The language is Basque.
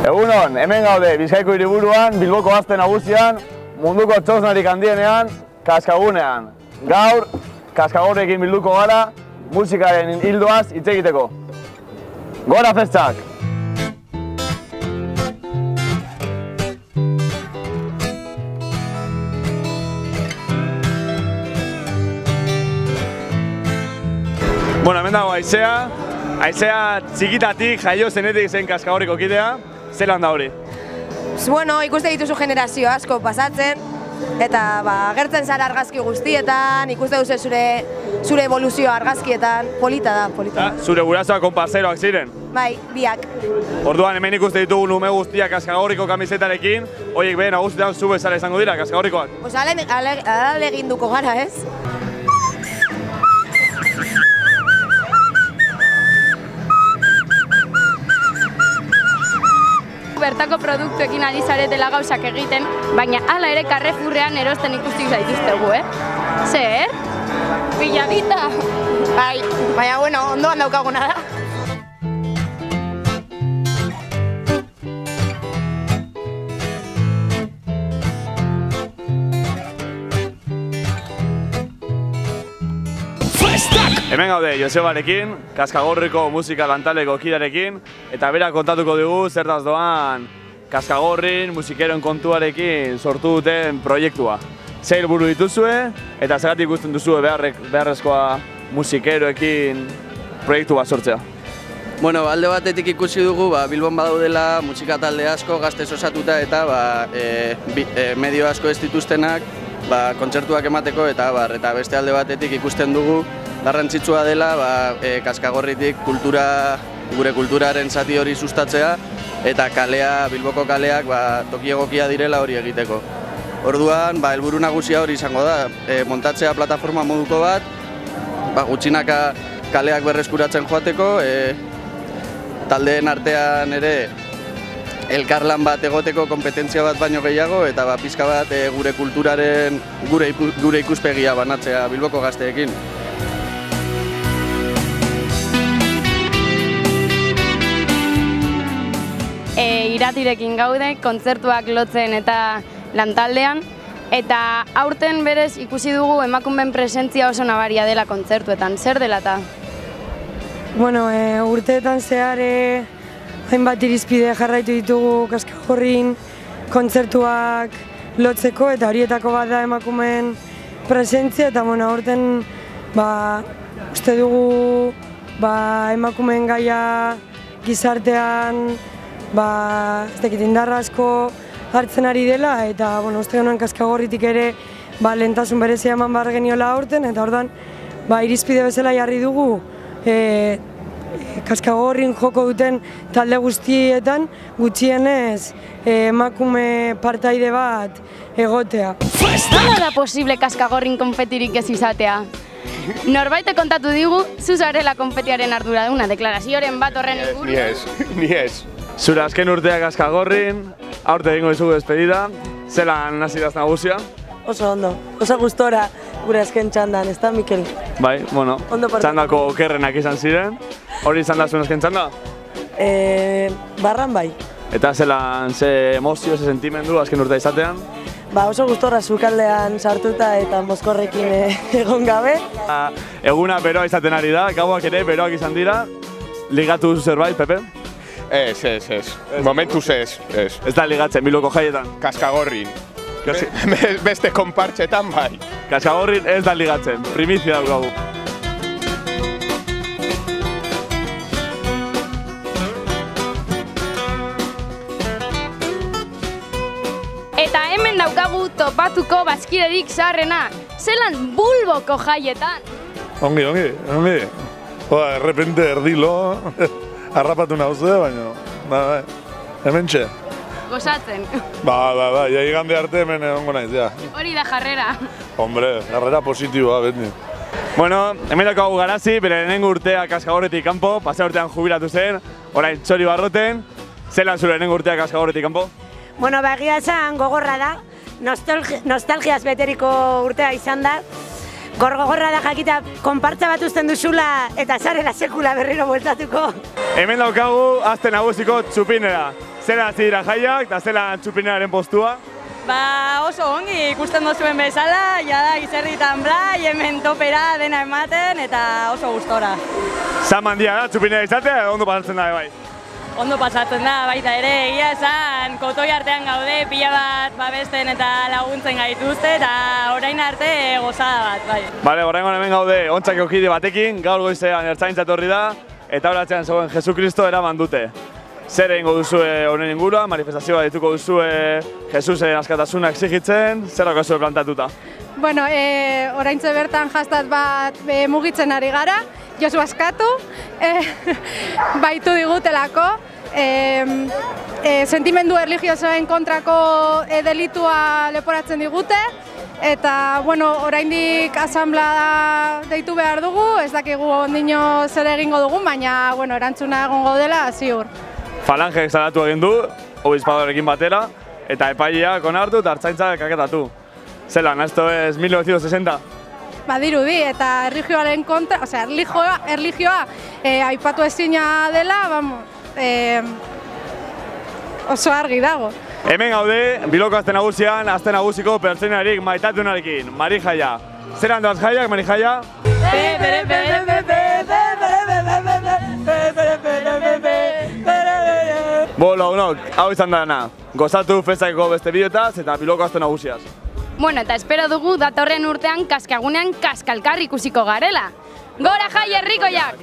Egunon, hemen gaude Bizkaiko hiriburuan, Bilboko gazte nagusian, munduko txosnarik handienean, Kaskagunean. Gaur, Kaskagorrekin bilduko gara, musikaren hildoaz hitz egiteko. Gora festak! Bueno, hemen dago Aizea. Aizea txikitatik, jaio zenetik zen Kaskagorriko kidea. Zelan da hori? Bueno, ikuste dituzu generazio asko pasatzen, eta agertzen zara argazki guztietan, ikuste duzu zure evoluzioa argazkietan, polita da, polita da. Zure gurasoak konpartzeroak ziren? Bai, biak. Orduan hemen ikuste ditugu ume guztiak Kaskagorriko kamisetarekin, horiek behin nagusietan zu bezala izango dira, Kaskagorrikoak? Pues aleginduko gara, ez? Bertako produktuekin ari zaretela gauzak egiten, baina hala ere Carrefourrean erosten ikusten zaituztegu, Zer? Biladita! Bai, baina bueno, ondoan daukaguna da. Hemen gaude Josebarekin, Kaskagorriko musika lantaleko kidarekin, eta berak kontatuko dugu zertaz doan Kaskagorrin musikeroen kontuarekin sortu duten proiektua. Zer helburu dituzue, eta zergatik ikusten duzue beharrezkoa musikeroekin proiektu bat sortzea. Bueno, alde batetik ikusi dugu Bilbon badaudela musika talde asko gaztez osatuta eta medio asko ez dituztenak kontzertuak emateko eta beste alde batetik ikusten dugu garrantzitsua dela Kaskagorritik gure kulturaren zati hori sustatzea eta Bilboko kaleak toki egokia direla hori egiteko. Orduan, helburu nagusia hori izango da, montatzea plataforma moduko bat, gutxinaka kaleak berreskuratzen joateko, taldeen artean ere elkarlan bat egoteko konpetentzia bat baino gehiago eta pizka bat gure kulturaren gure ikuspegia banatzea Bilboko gazteekin. Iratirekin gaude, kontzertuak lotzen eta lantaldean, eta aurten berez ikusi dugu emakumeen presentzia oso nabaria dela kontzertuetan. Zer dela eta? Bueno, urteetan zehar hainbat irizpide jarraitu ditugu Kaskagorrin kontzertuak lotzeko eta horietako bat da emakumeen presentzia eta aurten uste dugu emakumeen gaia gizartean ez dakit indarra asko hartzen ari dela eta uste genuen Kaskagorritik ere lehentasun berezia eman behar geniola aurten eta orduan irizpide bezala jarri dugu Kaskagorrin joko duten talde guztietan gutxienez emakume partaide bat egotea. Nola da posible Kaskagorrin konfetirik ez izatea? Norbaite kontatu digu, zu zarela konfetiaren arduraduna, deklarazioren bat horren inguru? Ni ez. Zure azken urtea Kaskagorrin, aurte egingo dizugu despedida, zelan hasi daz nagusia? Oso ondo, oso gustora gure azken txandan, ez da, Mikel? Bai, bueno, txandako okerrenak izan ziren. Hori izan da zuen azken txanda? Barran bai. Eta zelan, ze emozio, ze sentimendu azken urtea izatean? Oso gustora sukaldean sartuta eta mozkorrekin egon gabe. Eguna beroa izaten ari da, gauak ere beroak izan dira. Ligatu zerbait, Pepe? Ez. Momentuz ez. Ez da ligatzen Bilboko jaietan? Kaskagorrin. Beste konpartxetan bai. Kaskagorrin ez da ligatzen, primizia daukagu. Eta hemen daukagu topatuko bazkiderik zaharrena, zelan Bilboko jaietan. Ongi. Errepente erdilo, harrapatu nauzea, baina, hemen txe. Gozatzen. Ja igande arte hemen egongo naiz, ja. Hori da jarrera. Hombre, jarrera positiboa, beti. Bueno, hemen daukagu Garazi, bere lehenengo urtea Kaskagorretik kanpo, pasa urtean jubilatu zen, orain Txori Barroten. Zelan zure lehenengo urtea Kaskagorretik kanpo? Bueno, egia esan gogorra da, nostalgiaz beteriko urtea izan da. Gogorra da jakita konpartza bat uzten duzula eta zarela sekula berriro bueltatuko. Hemen daukagu azte nagusiko txupinera. Zela hasi dira jaiak eta zela txupinaren postua? Ba oso ongi ikusten dozuen bezala, jada izerritan blai, hemen topera dena ematen eta oso gustora. Zaman dia da, txupinera izatea edo ondo pasatzen da bai? Ondo pasatzen da, baita ere, egia esan, kotoi artean gaude, pila bat babesten eta laguntzen gaituzte eta orain arte gozada bat, bai. Bale, oraingoan hemen gaude ontzako kide batekin, gaur goizean ertzaintza etorri da, eta horatzean zegoen Jesukristo eraman dute. Zer egingo duzue honen ingurua, manifestazioa dituko duzue Jesusen askatasuna exigitzen, zer daukazue plantatuta? Bueno, oraintxe bertan hashtag bat mugitzen ari gara, Josu askatu, baitu digutelako, sentimendu erlijiosoen kontrako delitua leporatzen digute, eta, bueno, oraindik asanblea deitu behar dugu, ez dakigu ondino zer egingo dugu, baina, bueno, erantzuna egongo dela, ziur. Falangeek salatu egin du, obispadorekin batera, eta epaileak onartu eta ertzaintzak kaketatu. Zelan, esto es 1960? Badirudi, eta erlijioaren kontra, osea, erlijioa aipatu ezina dela, vamos, oso argi dago. Hemen gaude, Bilboko aste nagusian, aste nagusiko pertsonarik maitatunarekin, Marijaia. Zer handoaz jaiak, Marijaia? Bo, lagunok, hau izan dena. Gozatu festakeko beste bideotaz eta Bilboko aste nagusiaz. Bueno, eta espero dugu datorren urtean kaskagunean kaskalkar ikusiko garela. Gora jai herrikoiak!